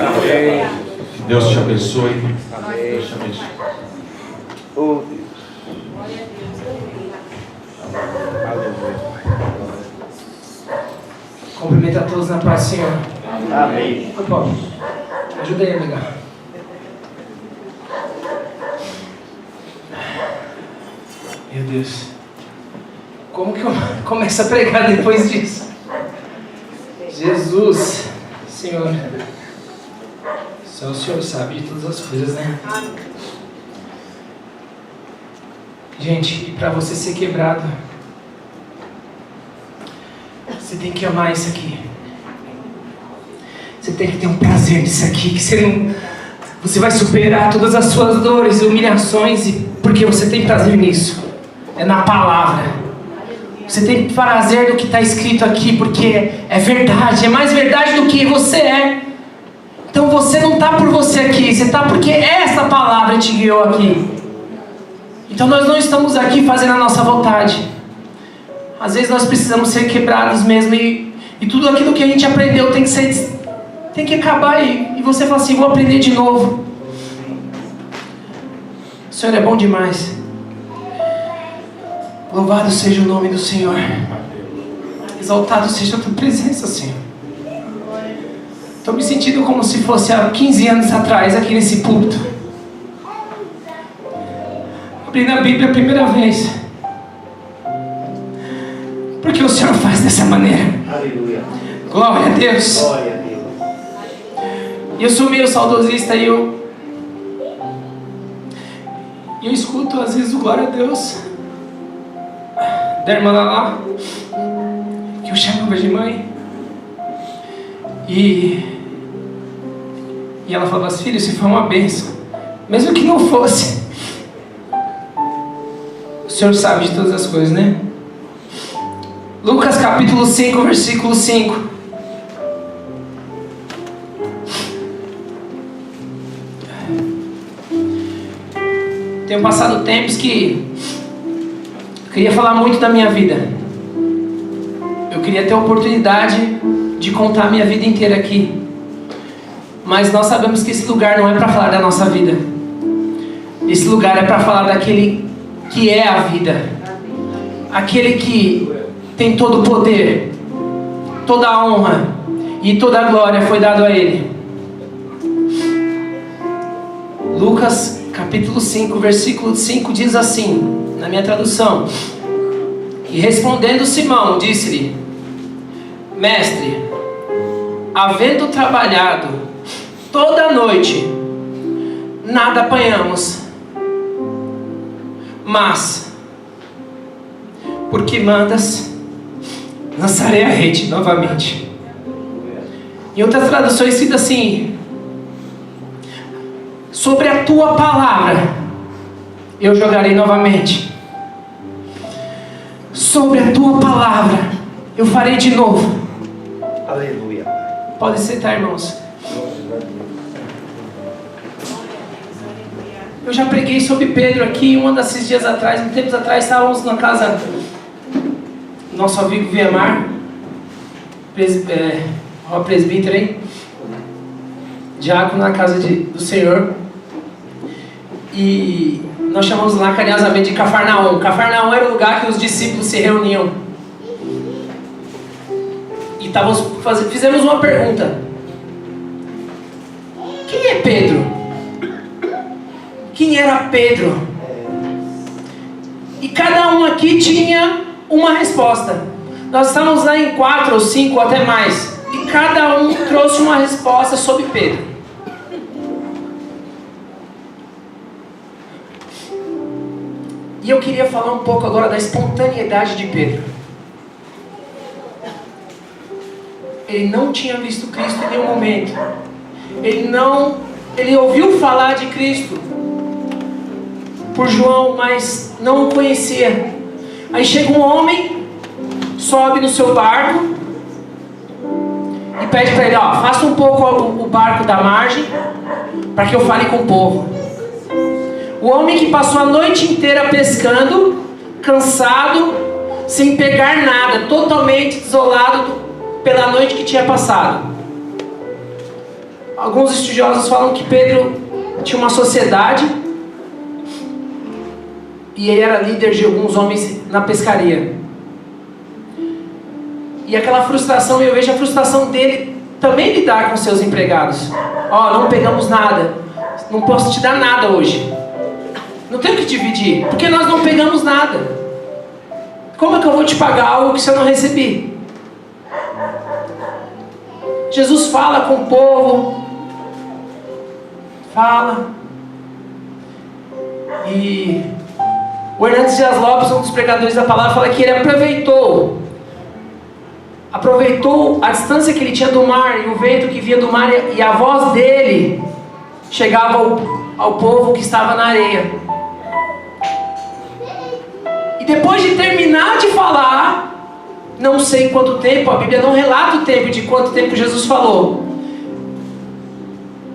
Amém. Deus te abençoe. Amém. Deus te abençoe. Oh, Deus. Aleluia. Cumprimenta a todos na paz do Senhor. Amém. Oi, Paulo. Ajuda aí, amiga. Meu Deus. Como que eu começo a pregar depois disso? Jesus, Senhor. Só o Senhor sabe de todas as coisas, né? Gente, para você ser quebrado, você tem que amar isso aqui. Você tem que ter um prazer nisso aqui, que você vai superar todas as suas dores, humilhações, porque você tem prazer nisso. É na palavra. Você tem prazer do que está escrito aqui, porque é verdade, é mais verdade do que você é. Então você não está por você aqui, você está porque essa palavra te guiou aqui. Então nós não estamos aqui fazendo a nossa vontade. Às vezes nós precisamos ser quebrados mesmo, e tudo aquilo que a gente aprendeu tem que acabar, e você fala assim, vou aprender de novo. O Senhor é bom demais. Louvado seja o nome do Senhor. Exaltado seja a tua presença, Senhor. Estou me sentindo como se fosse há 15 anos atrás, aqui nesse púlpito. Abrindo a Bíblia a primeira vez. Porque o Senhor faz dessa maneira. Aleluia. Glória a Deus. Glória a Deus. E eu sou meio saudosista e eu escuto às vezes o glória a Deus da irmã lá, que eu chamava de mãe. E ela falava assim, filho, isso foi uma bênção. Mesmo que não fosse. O Senhor sabe de todas as coisas, né? Lucas capítulo 5, versículo 5. Tenho passado tempos que eu queria falar muito da minha vida. Eu queria ter a oportunidade de contar a minha vida inteira aqui. Mas nós sabemos que esse lugar não é para falar da nossa vida. Esse lugar é para falar daquele que é a vida. Aquele que tem todo o poder, toda a honra e toda a glória foi dado a Ele. Lucas capítulo 5, versículo 5 diz assim, na minha tradução: e respondendo Simão, disse-lhe, mestre, havendo trabalhado toda a noite, nada apanhamos, mas, porque mandas, lançarei a rede novamente. Em outras traduções escrito assim, sobre a tua palavra eu jogarei novamente. Sobre a tua palavra eu farei de novo. Aleluia. Pode sentar, irmãos. Eu já preguei sobre Pedro aqui, desses dias atrás, uns tempos atrás, estávamos na casa do nosso amigo Viemar, presbítero aí, diácono na casa do Senhor. E nós chamamos lá carinhosamente de Cafarnaum. Cafarnaum era o lugar que os discípulos se reuniam. E fizemos uma pergunta: quem é Pedro? Quem era Pedro? E cada um aqui tinha uma resposta. Nós estamos lá em 4 ou 5 até mais. E cada um trouxe uma resposta sobre Pedro. E eu queria falar um pouco agora da espontaneidade de Pedro. Ele não tinha visto Cristo em nenhum momento. Ele ouviu falar de Cristo por João, mas não o conhecia. Aí chega um homem, sobe no seu barco e pede para ele, faça um pouco o barco da margem para que eu fale com o povo. O homem que passou a noite inteira pescando, cansado, sem pegar nada, totalmente desolado pela noite que tinha passado. Alguns estudiosos falam que Pedro tinha uma sociedade e ele era líder de alguns homens na pescaria. E aquela frustração, eu vejo a frustração dele também lidar com seus empregados. Não pegamos nada, não posso te dar nada hoje, não tenho que dividir, porque nós não pegamos nada. Como é que eu vou te pagar algo que você não recebi? Jesus fala com o povo, fala, e o Hernandes Dias Lopes, um dos pregadores da palavra, fala que ele aproveitou a distância que ele tinha do mar, e o vento que vinha do mar, e a voz dele chegava ao povo que estava na areia. E depois de terminar de falar, não sei quanto tempo, a Bíblia não relata o tempo de quanto tempo Jesus falou,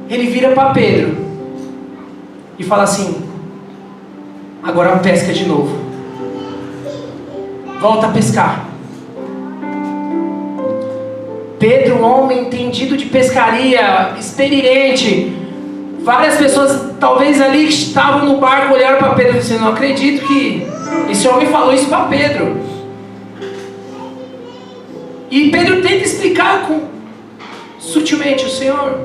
ele vira para Pedro e fala assim: agora pesca de novo, volta a pescar. Pedro, um homem entendido de pescaria, experiente, várias pessoas talvez ali que estavam no barco olharam para Pedro e disseram: não acredito que esse homem falou isso para Pedro. E Pedro tenta explicar sutilmente: o Senhor,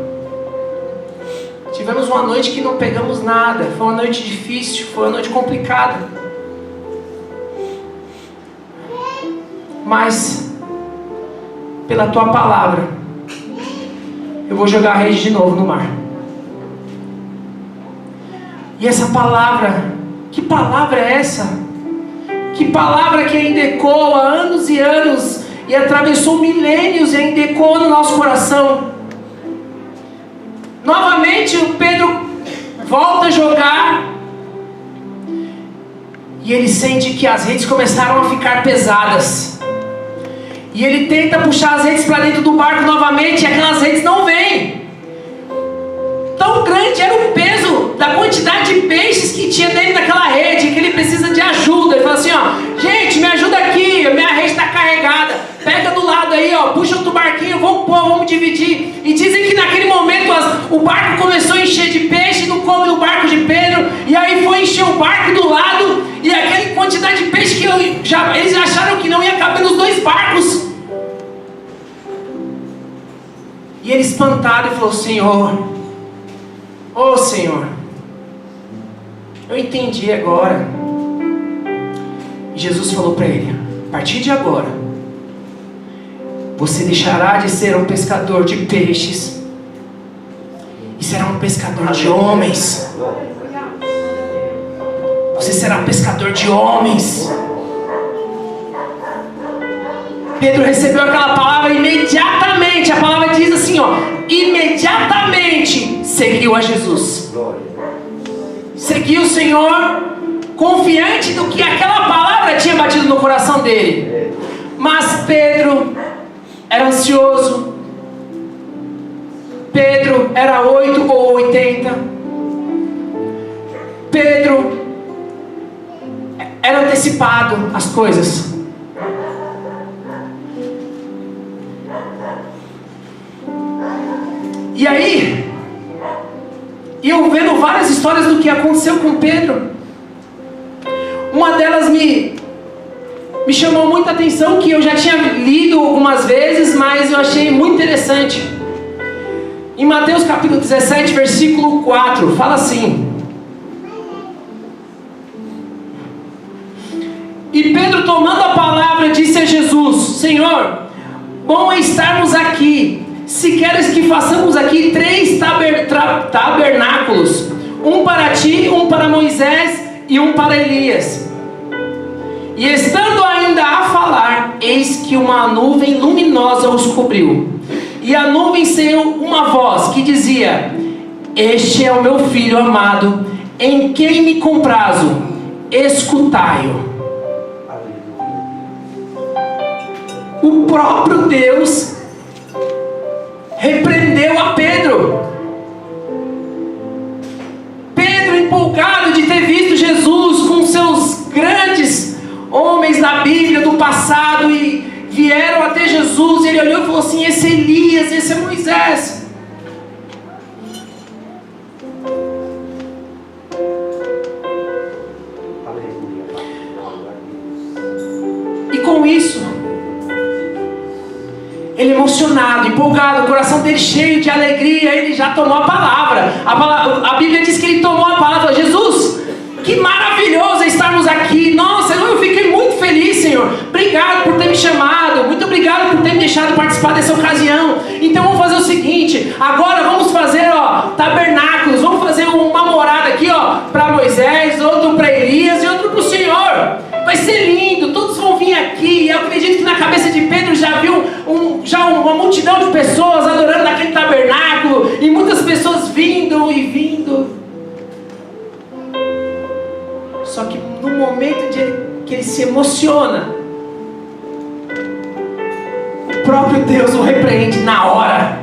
tivemos uma noite que não pegamos nada, foi uma noite difícil, foi uma noite complicada, mas pela tua palavra eu vou jogar a rede de novo no mar. E essa palavra, que palavra é essa? Que palavra que ainda ecoa há anos e anos, e atravessou milênios e ainda ecoa no nosso coração. Novamente o Pedro volta a jogar, e ele sente que as redes começaram a ficar pesadas, e ele tenta puxar as redes para dentro do barco novamente, e aquelas redes não vêm. Tão grande era o peso da quantidade de peixes que tinha dentro daquela rede, que ele precisa de ajuda. Ele fala assim: gente, me ajuda aqui, minha rede está carregada, pega do lado aí, puxa outro barquinho, vamos dividir. E dizem que naquele momento o barco começou a encher de peixe no como do barco de Pedro, e aí foi encher o barco do lado, e aquela quantidade de peixe que eles acharam que não ia caber nos dois barcos. E ele espantado falou: Senhor, Senhor, eu entendi agora. E Jesus falou para ele: a partir de agora, você deixará de ser um pescador de peixes e será um pescador de homens. Você será pescador de homens. Pedro recebeu aquela palavra imediatamente. A palavra diz assim, imediatamente seguiu a Jesus. Seguiu o Senhor, confiante do que aquela palavra tinha batido no coração dele. Mas Pedro era ansioso. Pedro era 8 ou 80. Pedro era antecipado às coisas. E aí, eu vendo várias histórias do que aconteceu com Pedro. Uma delas me chamou muita atenção, que eu já tinha lido algumas vezes, mas eu achei muito interessante. Em Mateus capítulo 17, versículo 4, fala assim: e Pedro, tomando a palavra, disse a Jesus: Senhor, bom é estarmos aqui. Se queres que façamos aqui 3 tabernáculos, um para ti, um para Moisés e um para Elias. E estando ainda a falar, eis que uma nuvem luminosa os cobriu. E a nuvem saiu uma voz que dizia: este é o meu filho amado, em quem me comprazo, escutai-o. O próprio Deus repreendeu a Pedro. Pedro, empolgado de ter visto Jesus com seus grandes homens da Bíblia do passado, e vieram até Jesus, ele olhou e falou assim: esse é Elias, esse é Moisés. ele emocionado, empolgado, o coração dele cheio de alegria, ele já tomou a palavra. A Bíblia diz que ele tomou a palavra. Jesus, que maravilhoso é estarmos aqui. Nossa, eu fiquei muito feliz, Senhor. Obrigado por ter me chamado. Muito obrigado por ter me deixado participar dessa ocasião. Então vamos fazer o seguinte. Agora vamos fazer, tabernáculos. Vamos fazer uma morada aqui, para Moisés, outro para Elias e outro para o Senhor. Vai ser lindo. Todos vão vir aqui. Eu acredito que na cabeça de Pedro já viu uma multidão de pessoas adorando naquele tabernáculo. E muitas pessoas vindo e vindo. Só que no momento que ele se emociona, o próprio Deus o repreende na hora.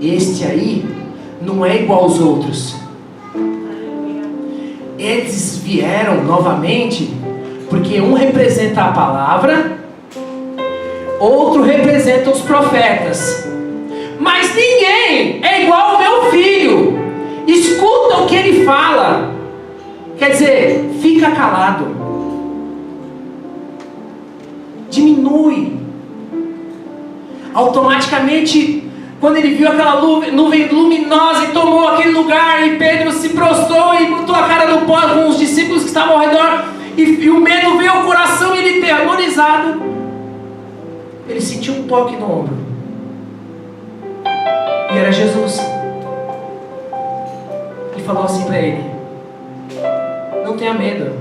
Este aí não é igual aos outros. Eles vieram novamente porque um representa a palavra, outro representa os profetas. Mas ninguém é igual ao meu filho. Escuta o que ele fala. Quer dizer, fica calado. Diminui. Automaticamente, quando ele viu aquela nuvem luminosa e tomou aquele lugar, e Pedro se prostrou e botou a cara no pó com os discípulos que estavam ao redor, e o medo veio ao coração e ele aterrorizado. Ele sentiu um toque no ombro. E era Jesus. Falou assim para ele: não tenha medo,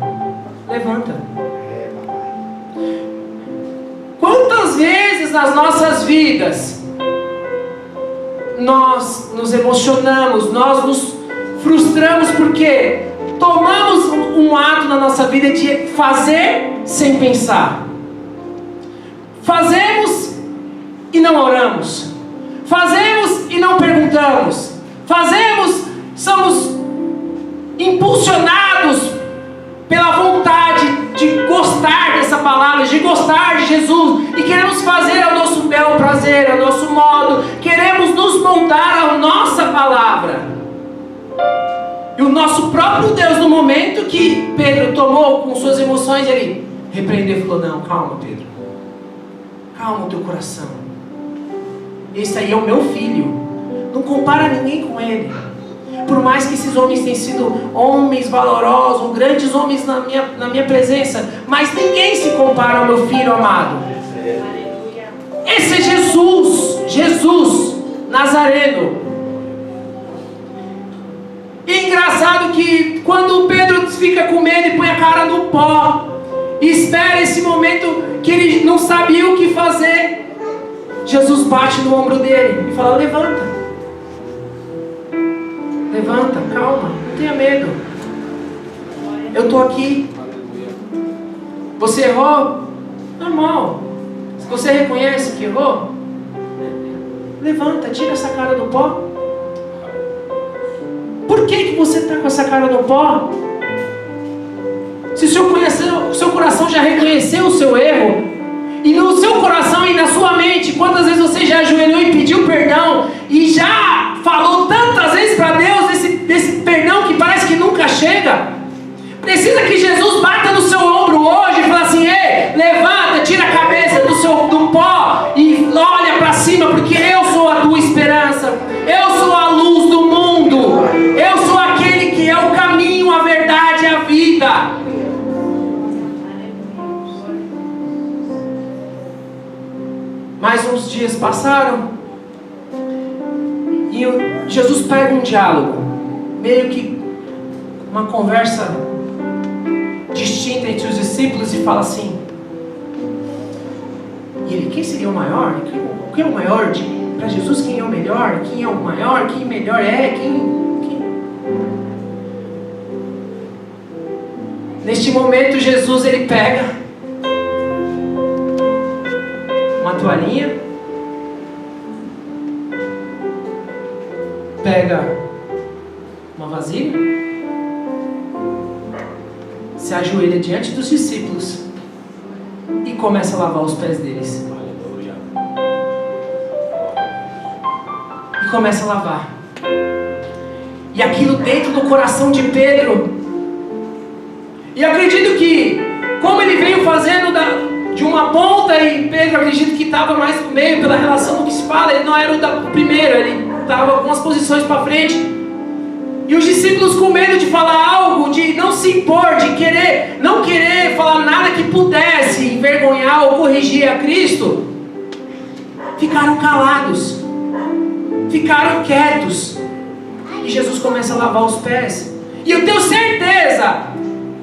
levanta. Quantas vezes nas nossas vidas nós nos emocionamos, nós nos frustramos porque tomamos um ato na nossa vida de fazer sem pensar. Fazemos e não oramos. Fazemos e não perguntamos. Somos impulsionados pela vontade de gostar dessa palavra, de gostar de Jesus, e queremos fazer ao nosso bel prazer, ao nosso modo, queremos nos moldar à nossa palavra. E o nosso próprio Deus, no momento que Pedro tomou com suas emoções, ele repreendeu e falou: não, calma, Pedro, calma o teu coração, esse aí é o meu filho, não compara ninguém com ele. Por mais que esses homens tenham sido homens valorosos, grandes homens na minha presença, mas ninguém se compara ao meu filho amado. Esse é Jesus Nazareno. E engraçado que quando Pedro fica com medo e põe a cara no pó, e espera esse momento que ele não sabia o que fazer, Jesus bate no ombro dele e fala: levanta. Levanta, calma, não tenha medo. Eu estou aqui. Você errou? Normal. Se você reconhece que errou, levanta, tira essa cara do pó. Por que você está com essa cara no pó? Se o seu coração já reconheceu o seu erro, e no seu coração e na sua mente, quantas vezes você já ajoelhou e pediu perdão, e já falou tantas vezes para Deus desse perdão que parece que nunca chega? Precisa que Jesus bata no seu ombro hoje e fale assim: ei, levanta, tira a cabeça do pó e olha para cima, porque eu sou a tua esperança, eu sou a luz do mundo, eu sou aquele que é o caminho, a verdade e a vida. Mais uns dias passaram e Jesus pega um diálogo, meio que uma conversa distinta entre os discípulos, e fala assim: e ele, quem seria o maior? Quem é o maior? Para Jesus, quem é o melhor? Quem é o maior? Quem melhor é? Neste momento, Jesus, ele pega uma toalhinha, pega uma vasilha, se ajoelha diante dos discípulos e começa a lavar os pés deles. E começa a lavar. E aquilo dentro do coração de Pedro. E eu acredito que, como ele veio fazendo de uma ponta e Pedro, acredito que estava mais no meio pela relação do que se fala. Ele não era o primeiro, ele estava algumas posições para frente. E os discípulos, com medo de falar algo, de não se impor, de não querer falar nada que pudesse envergonhar ou corrigir a Cristo, ficaram calados, ficaram quietos. E Jesus começa a lavar os pés. E eu tenho certeza,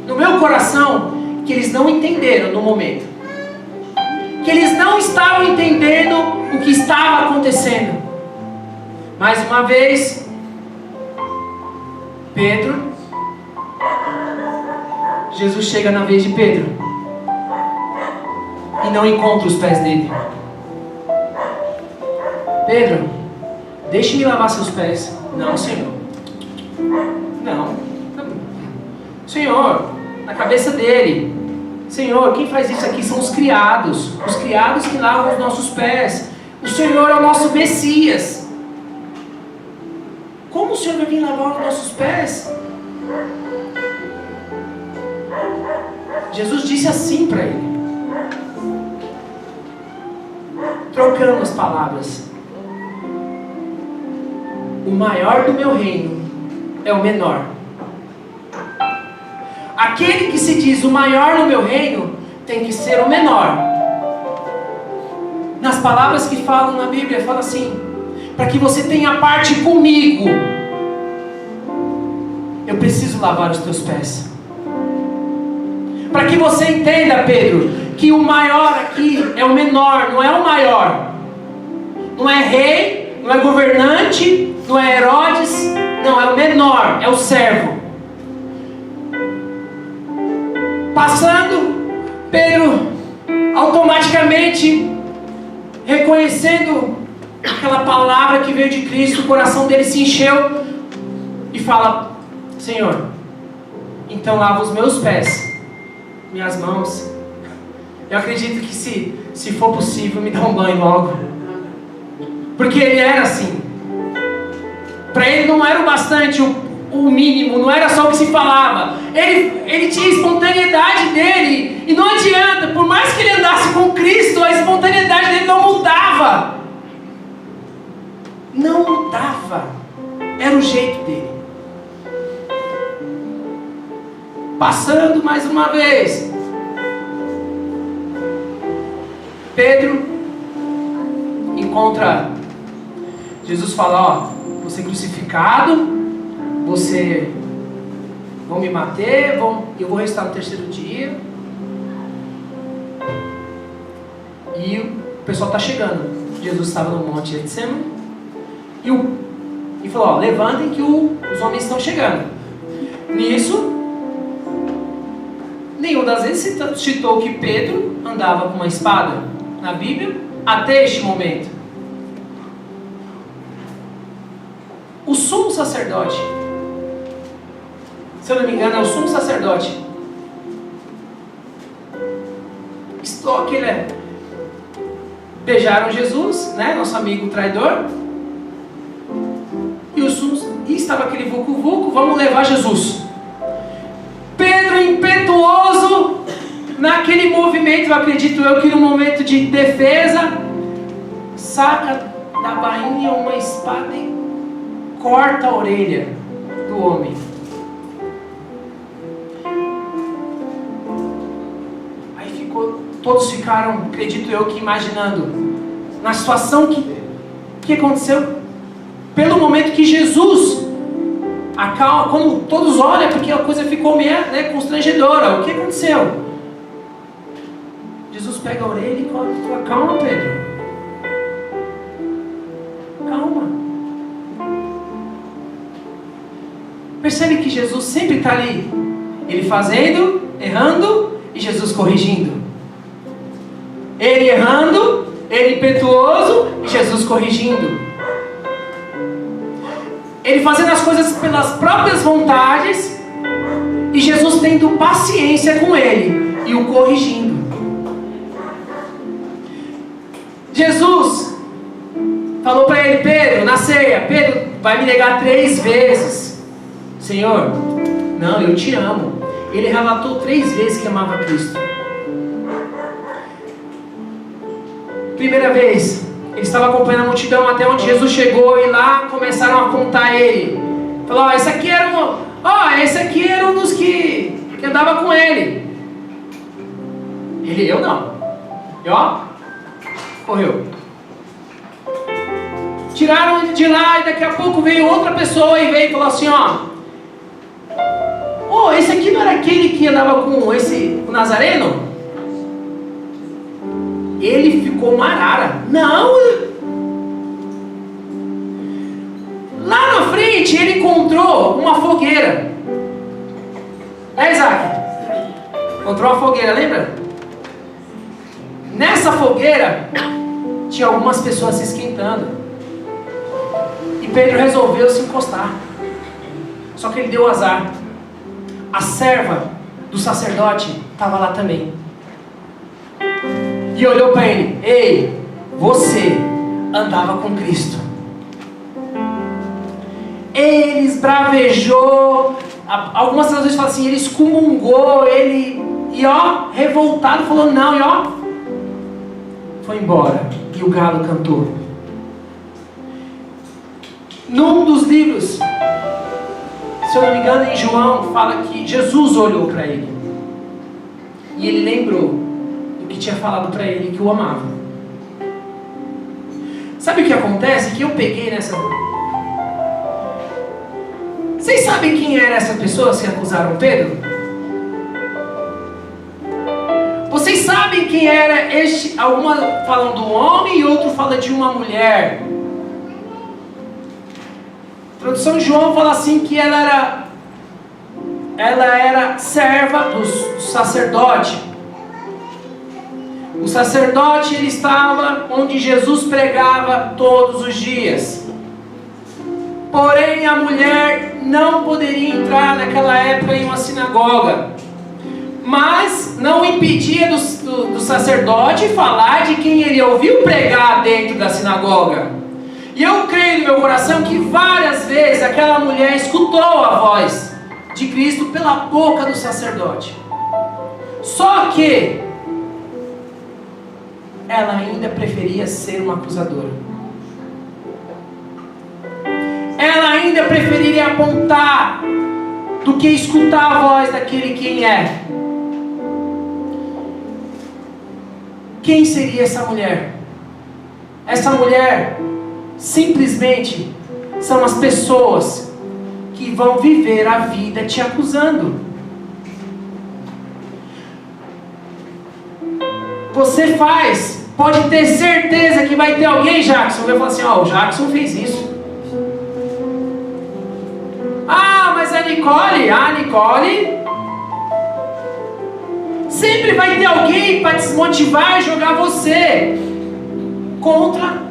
no meu coração, que eles não entenderam no momento. Que eles não estavam entendendo o que estava acontecendo. Mais uma vez, Pedro, Jesus chega na vez de Pedro e não encontra os pés dele. Pedro, deixe-me lavar seus pés. Não, Senhor. Não. Senhor, na cabeça dele. Senhor, quem faz isso aqui são os criados que lavam os nossos pés. O Senhor é o nosso Messias. Como o Senhor vai vir lavar os nossos pés? Jesus disse assim para ele, trocando as palavras: o maior do meu reino é o menor. Aquele que se diz o maior no meu reino tem que ser o menor. Nas palavras que falam na Bíblia, fala assim: para que você tenha parte comigo, eu preciso lavar os teus pés. Para que você entenda, Pedro, que o maior aqui é o menor, não é o maior. Não é rei, não é governante, não é Herodes, não, é o menor, é o servo. Passando, Pedro automaticamente reconhecendo aquela palavra que veio de Cristo, o coração dele se encheu e fala: Senhor, então lava os meus pés, minhas mãos. Eu acredito que se for possível, me dá um banho logo. Porque ele era assim. Para ele não era o bastante o mínimo, não era só o que se falava. Ele tinha a espontaneidade dele. E não adianta, por mais que ele andasse com Cristo, a espontaneidade dele não mudava. Não mudava. Era o jeito dele. Passando mais uma vez, Pedro encontra Jesus, fala: ó, vou ser crucificado, vão me matar, eu vou ressuscitar no terceiro dia. E o pessoal está chegando. Jesus estava no monte de Getsemane e falou: ó, levantem que os homens estão chegando. Nisso, nenhum das vezes citou que Pedro andava com uma espada na Bíblia até este momento. O sumo sacerdote, se eu não me engano, é o sumo sacerdote. Beijaram Jesus, né, nosso amigo traidor. E estava aquele vucu-vucu: vamos levar Jesus. Pedro, impetuoso, naquele movimento, eu acredito eu que no momento de defesa, saca da bainha uma espada e corta a orelha do homem. Aí todos ficaram, acredito eu, que imaginando na situação que aconteceu. Pelo momento que Jesus acalma, quando todos olham, porque a coisa ficou meio, né, constrangedora. O que aconteceu? Jesus pega a orelha e fala: calma, Pedro. Calma. Percebe que Jesus sempre está ali. Ele fazendo, errando, e Jesus corrigindo. Ele errando, ele impetuoso, e Jesus corrigindo. Ele fazendo as coisas pelas próprias vontades e Jesus tendo paciência com ele e o corrigindo. Jesus falou para ele: Pedro, na ceia, Pedro, vai me negar 3 vezes. Senhor, não, eu te amo. Ele relatou 3 vezes que amava Cristo. primeira vez, ele estava acompanhando a multidão até onde Jesus chegou e lá começaram a contar ele. Falou, esse aqui era um dos que andava com ele. Eu não. E correu. Tiraram ele de lá e daqui a pouco veio outra pessoa e veio e falou assim, esse aqui não era aquele que andava com o Nazareno? Ele ficou uma arara. Não! Lá na frente ele encontrou uma fogueira. Isaac? Encontrou uma fogueira, lembra? Nessa fogueira tinha algumas pessoas se esquentando. E Pedro resolveu se encostar. Só que ele deu azar. A serva do sacerdote estava lá também. E olhou para ele. Ei, você andava com Cristo. Ele esbravejou. Algumas traduções falam assim, ele excomungou, ele... E revoltado, falou não, e foi embora. E o galo cantou. Num dos livros, se eu não me engano, em João, fala que Jesus olhou para ele. E ele lembrou do que tinha falado para ele, que o amava. Sabe o que acontece? Que eu peguei nessa... Vocês sabem quem era essa pessoa que acusaram Pedro? Vocês sabem quem era este? Alguma falam do homem e outro fala de uma mulher. A tradução de João fala assim que ela era serva do sacerdote. O sacerdote, ele estava onde Jesus pregava todos os dias. Porém, a mulher não poderia entrar naquela época em uma sinagoga. Mas não impedia do sacerdote falar de quem ele ouviu pregar dentro da sinagoga. E eu creio no meu coração que várias vezes aquela mulher escutou a voz de Cristo pela boca do sacerdote. Só que ela ainda preferia ser uma acusadora. Ela ainda preferiria apontar do que escutar a voz daquele quem é. Quem seria essa mulher? Essa mulher simplesmente são as pessoas que vão viver a vida te acusando. Você pode ter certeza que vai ter alguém, Jackson, vai falar assim, o Jackson fez isso. Mas a Nicole, sempre vai ter alguém para desmotivar e jogar você contra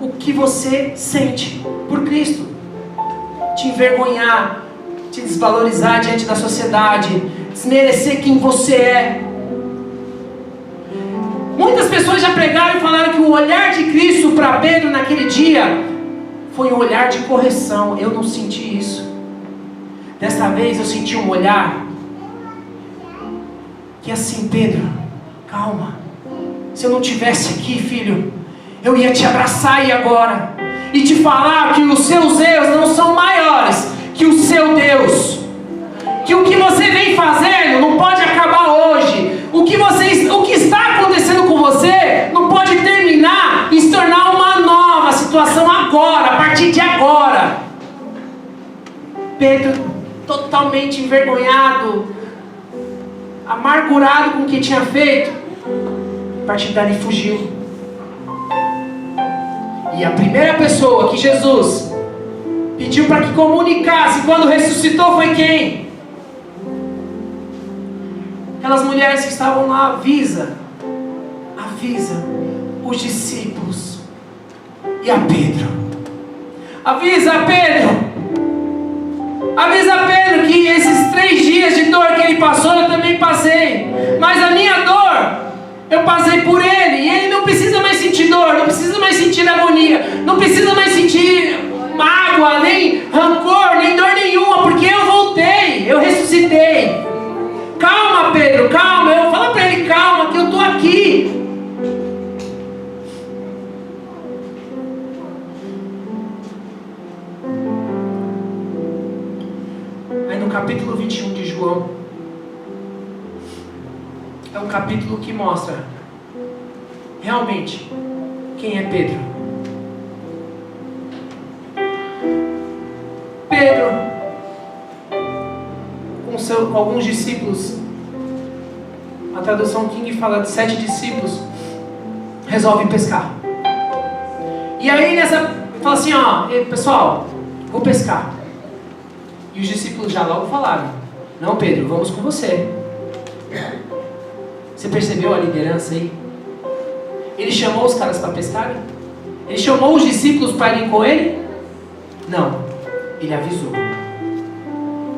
o que você sente por Cristo. Te envergonhar, te desvalorizar diante da sociedade, desmerecer quem você é. Muitas pessoas já pregaram e falaram que o olhar de Cristo para Pedro naquele dia foi um olhar de correção. Eu não senti isso. Desta vez eu senti um olhar que assim, Pedro, calma. Se eu não estivesse aqui, filho, eu ia te abraçar aí agora e te falar que os seus erros não são maiores que o seu Deus. Que o que você vem fazendo não pode acabar hoje. O que está acontecendo com você não pode terminar e se tornar uma nova situação agora, a partir de agora. Pedro, totalmente envergonhado, amargurado com o que tinha feito, a partir dali fugiu. E a primeira pessoa que Jesus pediu para que comunicasse quando ressuscitou foi quem? Aquelas mulheres que estavam lá. Avisa os discípulos e a Pedro. Avisa Pedro que esses 3 dias de dor que ele passou, eu também passei. Mas a minha dor, eu passei por ele. E ele não precisa mais sentir dor, não precisa mais sentir agonia, não precisa mais sentir mágoa, nem rancor, nem dor nenhuma, porque eu voltei, eu ressuscitei. Calma, Pedro, calma. Fala para ele, calma, que eu estou aqui. capítulo 21 de João, é um capítulo que mostra realmente quem é Pedro. Pedro, com alguns discípulos, a tradução King fala de 7 discípulos, resolvem pescar. E aí fala assim, ó, pessoal, vou pescar. E os discípulos já logo falaram, não, Pedro, vamos com você. Você percebeu a liderança aí? Ele chamou os caras para pescarem? Ele chamou os discípulos para irem com ele? Não, ele avisou.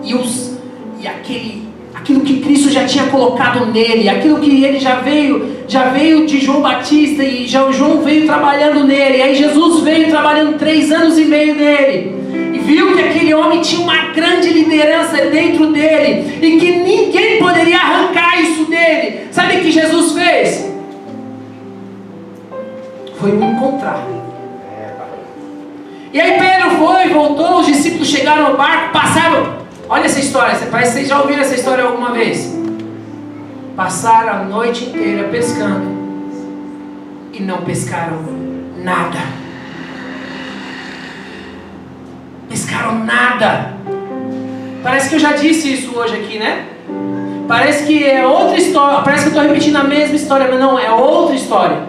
E aquilo que Cristo já tinha colocado nele, aquilo que ele já veio de João Batista, e João veio trabalhando nele, aí Jesus veio trabalhando 3 anos e meio nele, e viu que aquele homem tinha uma grande liderança dentro dele, e que ninguém poderia arrancar isso dele. Sabe o que Jesus fez? Foi me encontrar. E aí Pedro foi, voltou, os discípulos chegaram ao barco, passaram. Olha essa história, parece que vocês já ouviram essa história alguma vez. Passaram a noite inteira pescando e não pescaram nada. Pescaram nada. Parece que eu já disse isso hoje aqui, né? Parece que é outra história, parece que eu estou repetindo a mesma história, mas não, é outra história.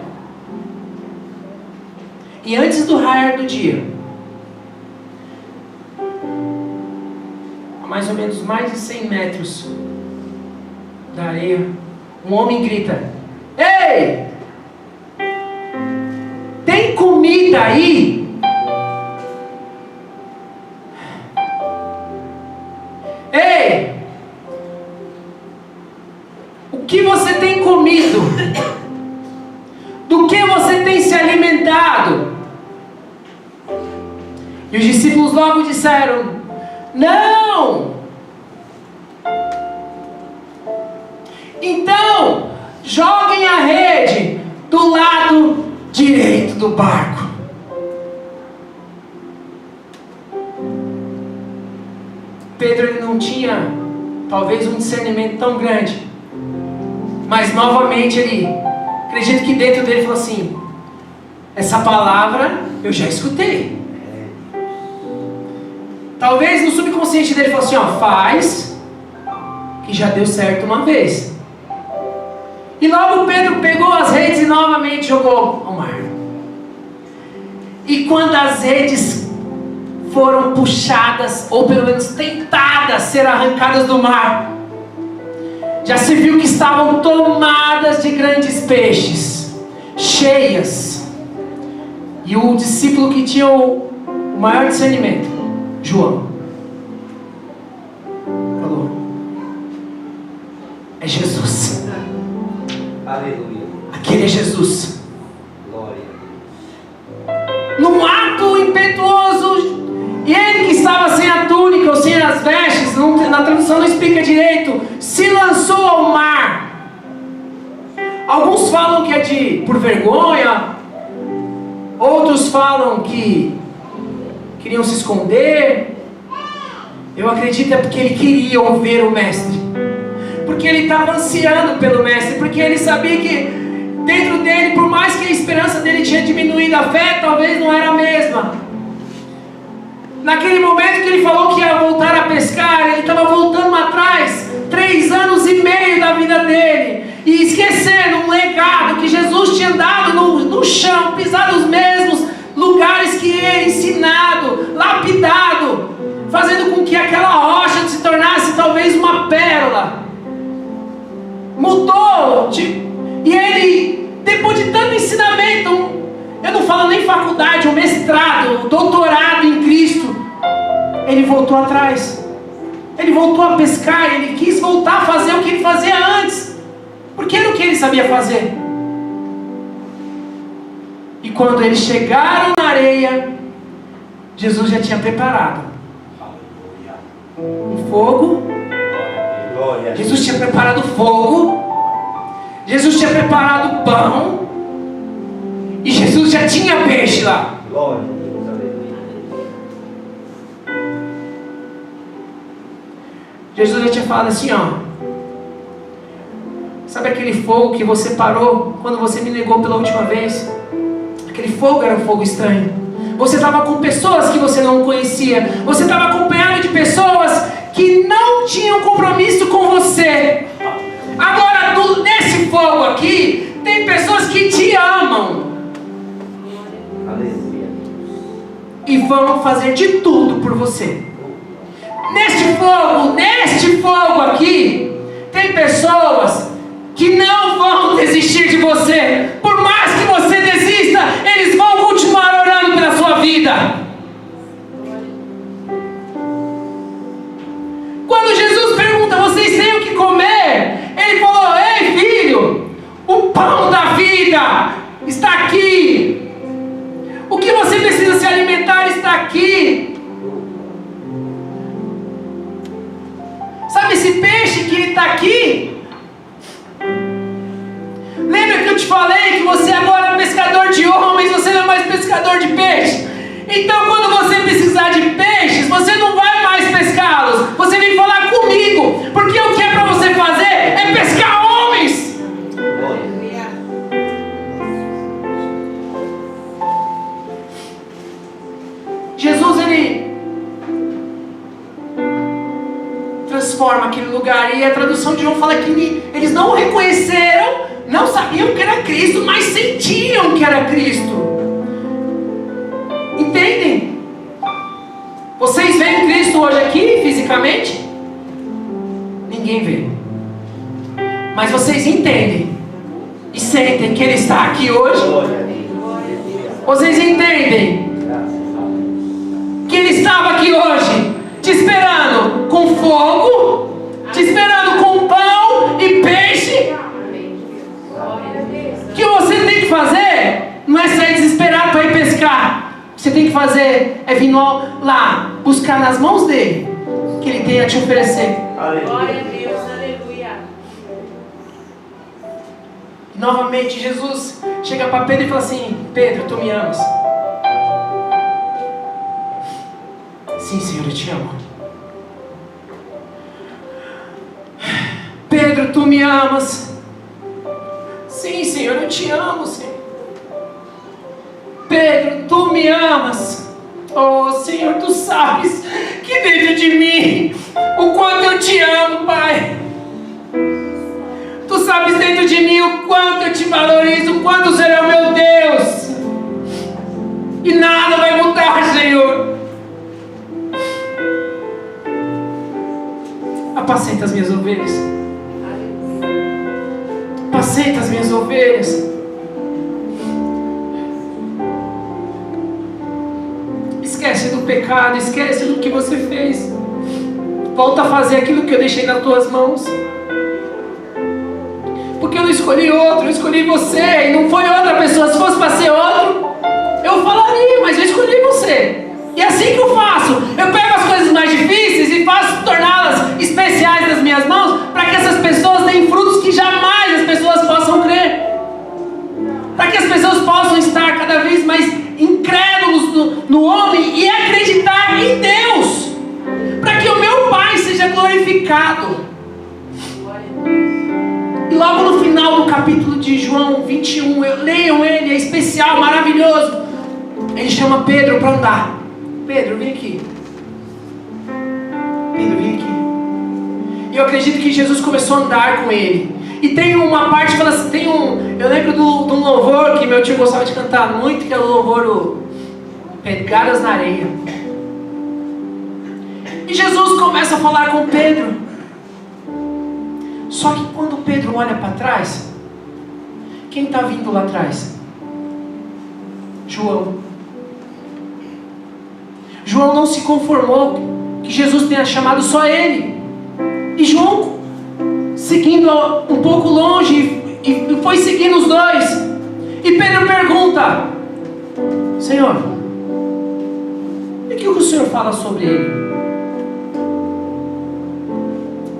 E antes do raiar do dia, a mais ou menos mais de 100 metros da areia, um homem grita: ei! Tem comida aí? Ei! O que você tem comido? Do que você tem se alimentado? E os discípulos logo disseram: não! Então, joguem a rede do lado direito do barco. Pedro, ele não tinha talvez um discernimento tão grande, mas novamente ele, acredito que dentro dele falou assim: essa palavra eu já escutei. Talvez no subconsciente dele falou assim: ó, faz, que já deu certo uma vez. E logo Pedro pegou as redes e novamente jogou ao mar. E quando as redes foram puxadas, ou pelo menos tentadas ser arrancadas do mar, já se viu que estavam tomadas de grandes peixes, cheias. E o discípulo que tinha o maior discernimento, João, falou: é Jesus. Aleluia. Aquele é Jesus. Glória. Num ato impetuoso, e ele que estava sem a túnica ou sem as vestes, na tradução não explica direito, se lançou ao mar. Alguns falam que é por vergonha, outros falam que queriam se esconder. Eu acredito é porque ele queria ouvir o mestre, porque ele estava ansiando pelo mestre, porque ele sabia que dentro dele, por mais que a esperança dele tinha diminuído, a fé talvez não era a mesma. Naquele momento que ele falou que ia voltar a pescar, ele estava voltando atrás 3 anos e meio da vida dele, e esquecendo um legado que Jesus tinha dado no chão, pisado os mesmos lugares que ele, ensinado, lapidado, fazendo com que aquela rocha se tornasse talvez uma pérola. Mudou, e ele, depois de tanto ensinamento, eu não falo nem faculdade, um mestrado, um doutorado em Cristo, ele voltou atrás. Ele voltou a pescar, ele quis voltar a fazer o que ele fazia antes, porque era o que ele sabia fazer. E quando eles chegaram na areia, Jesus já tinha preparado um fogo. Glória. Jesus tinha preparado fogo. Jesus tinha preparado pão. E Jesus já tinha peixe lá. Glória a Deus. Aleluia. Jesus já tinha falado assim, ó. Sabe aquele fogo que você parou quando você me negou pela última vez? Aquele fogo era um fogo estranho. Você estava com pessoas que você não conhecia. Você estava acompanhado de pessoas que não tinham compromisso com você. Agora, nesse fogo aqui, tem pessoas que te amam. Aleluia. E vão fazer de tudo por você. Neste fogo aqui, tem pessoas que não vão desistir de você. Por mais que você desista, eles vão continuar orando pela sua vida. Quando Jesus pergunta, vocês têm o que comer? Ele falou, ei filho, o pão da vida está aqui. O que você precisa se alimentar está aqui. Sabe esse peixe que está aqui? Lembra que eu te falei que você agora é pescador de homens, você não é mais pescador de peixe? Então quando você precisar de peixes, você não vai mais pescá-los. Você vem falar comigo, porque o que é para você fazer é pescar homens. Jesus, ele transforma aquele lugar. E a tradução de João fala que eles não o reconheceram, não sabiam que era Cristo, mas sentiam que era Cristo. Entendem? Vocês veem Cristo hoje aqui, fisicamente? Ninguém vê. Mas vocês entendem e sentem que Ele está aqui hoje? Vocês entendem que Ele estava aqui hoje, te esperando com fogo, te esperando com pão e peixe? O que você tem que fazer não é sair desesperado para ir pescar. O que você tem que fazer é vir lá, buscar nas mãos dele, que ele tem a te oferecer. Glória a Deus, aleluia. E novamente Jesus chega para Pedro e fala assim, Pedro, tu me amas? Sim, Senhor, eu te amo. Pedro, tu me amas? Sim, Senhor, eu te amo, Senhor. Pedro, tu me amas? Oh, Senhor, tu sabes que dentro de mim o quanto eu te amo, Pai. Tu sabes dentro de mim o quanto eu te valorizo, o quanto o Senhor é o meu Deus. E nada vai mudar, Senhor. Apacenta as minhas ovelhas. Apacenta as minhas ovelhas. Esquece do pecado, esquece do que você fez. Volta a fazer aquilo que eu deixei nas tuas mãos. Porque eu não escolhi outro, eu escolhi você. E não foi outra pessoa. Se fosse para ser outro, eu falaria, mas eu escolhi você. E é assim que eu faço. Eu pego as coisas mais difíceis e faço torná-las especiais nas minhas mãos, para que essas pessoas deem frutos que jamais as pessoas possam crer. Para que as pessoas possam estar cada vez mais incrédulos no homem e acreditar em Deus. Para que o meu Pai seja glorificado. E logo no final do capítulo de João 21, leiam ele, é especial, maravilhoso. Ele chama Pedro para andar. Pedro, vem aqui. Pedro, vem aqui. E eu acredito que Jesus começou a andar com ele. E tem uma parte que fala assim, eu lembro de um louvor que meu tio gostava de cantar muito, que é o louvor Pegadas na Areia. E Jesus começa a falar com Pedro. Só que quando Pedro olha para trás, quem está vindo lá atrás? João. João não se conformou que Jesus tenha chamado só ele. E João, seguindo um pouco longe, e foi seguindo os dois. E Pedro pergunta: Senhor, e o que o Senhor fala sobre ele?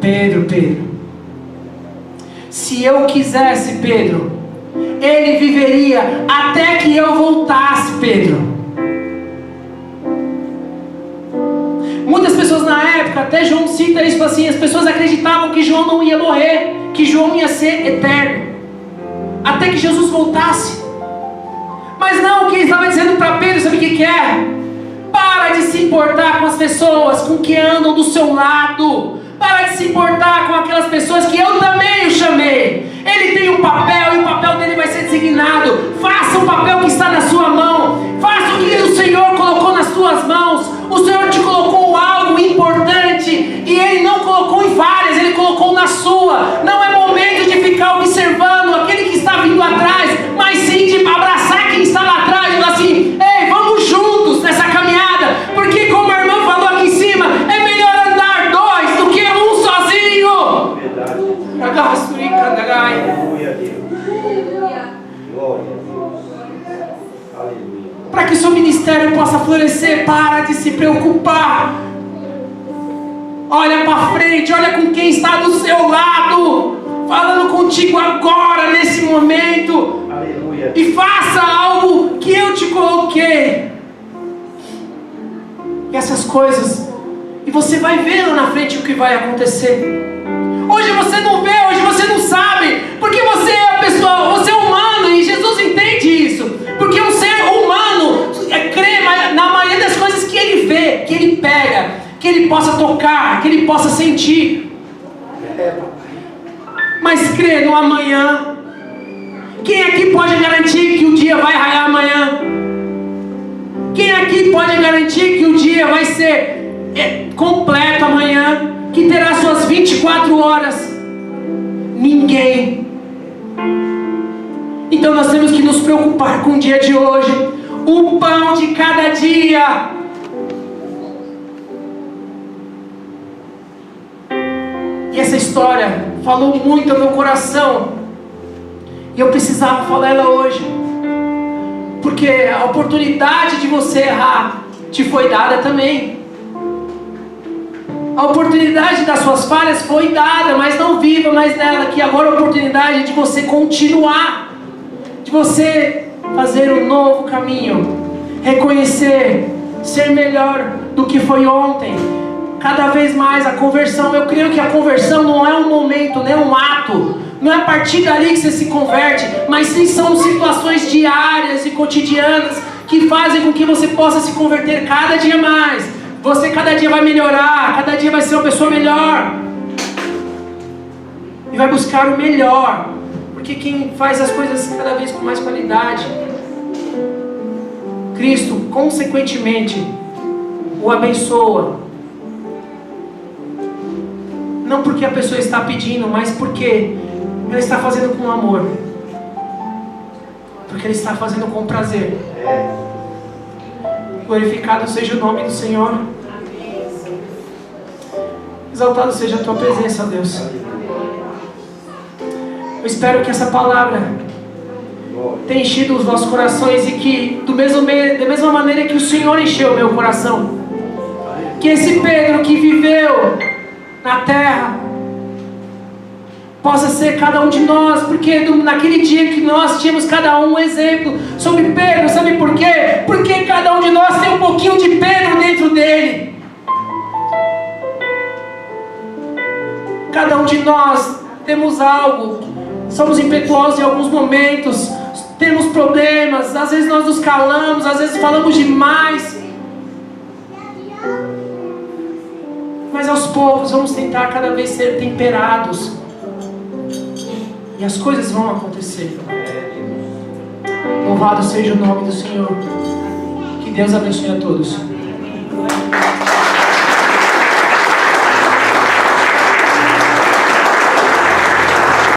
Pedro, se eu quisesse, Pedro, ele viveria até que eu voltasse, Pedro. Muitas pessoas na época época, até João cita isso assim, as pessoas acreditavam que João não ia morrer, que João ia ser eterno, até que Jesus voltasse. Mas não, o que ele estava dizendo para Pedro, sabe o que é? Para de se importar com as pessoas, com que andam do seu lado. Para de se importar com aquelas pessoas que eu também o chamei. Ele tem um papel e o papel dele vai ser designado. Faça o papel que está na sua mão. Faça o que o Senhor colocou nas suas mãos. O Senhor te colocou algo importante e Ele não colocou em várias, Ele colocou na sua. Não é momento de ficar observando aquele que está vindo atrás, mas sim de abraçar quem está lá atrás e falar assim: ei, vamos juntos nessa caminhada, porque como a irmã falou aqui em cima, é melhor andar dois do que um sozinho. Verdade. Aleluia, Deus. Glória a Deus. Aleluia. Para que o seu ministério possa florescer, para de se preocupar. Olha para frente, olha com quem está do seu lado, falando contigo agora, nesse momento. Aleluia. E faça algo que eu te coloquei. E essas coisas, e você vai ver lá na frente o que vai acontecer. Hoje você não vê, hoje você não sabe, porque você é a pessoa, você é humano, e Jesus entende isso. Porque um ser humano crê na maioria das coisas que ele vê, que ele pega, que ele possa tocar, que ele possa sentir. Mas crê no amanhã. Quem aqui pode garantir que o dia vai raiar amanhã? Quem aqui pode garantir que o dia vai ser completo amanhã? Que terá suas 24 horas? Ninguém. Então nós temos que nos preocupar com o dia de hoje, o pão de cada dia. E essa história falou muito ao meu coração, e eu precisava falar ela hoje, porque a oportunidade de você errar te foi dada também. A oportunidade das suas falhas foi dada, mas não viva mais nela, que agora é a oportunidade de você continuar, de você fazer um novo caminho, reconhecer, ser melhor do que foi ontem. Cada vez mais a conversão, eu creio que a conversão não é um momento, nem um ato, não é a partir dali que você se converte, mas sim são situações diárias e cotidianas que fazem com que você possa se converter cada dia mais. Você cada dia vai melhorar, cada dia vai ser uma pessoa melhor. E vai buscar o melhor. Porque quem faz as coisas cada vez com mais qualidade, Cristo, consequentemente, o abençoa. Não porque a pessoa está pedindo, mas porque Ele está fazendo com amor. Porque Ele está fazendo com prazer. Glorificado seja o nome do Senhor. Exaltado seja a Tua presença, Deus. Eu espero que essa palavra tenha enchido os vossos corações, e que da mesma maneira que o Senhor encheu o meu coração, que esse Pedro que viveu na terra possa ser cada um de nós, porque naquele dia que nós tínhamos cada um exemplo sobre Pedro. Sabe por quê? Porque cada um de nós tem um pouquinho de Pedro dentro dele. Cada um de nós temos algo, somos impetuosos em alguns momentos, temos problemas, às vezes nós nos calamos, às vezes falamos demais, mas aos poucos vamos tentar cada vez ser temperados, e as coisas vão acontecer. Louvado seja o nome do Senhor. Que Deus abençoe a todos.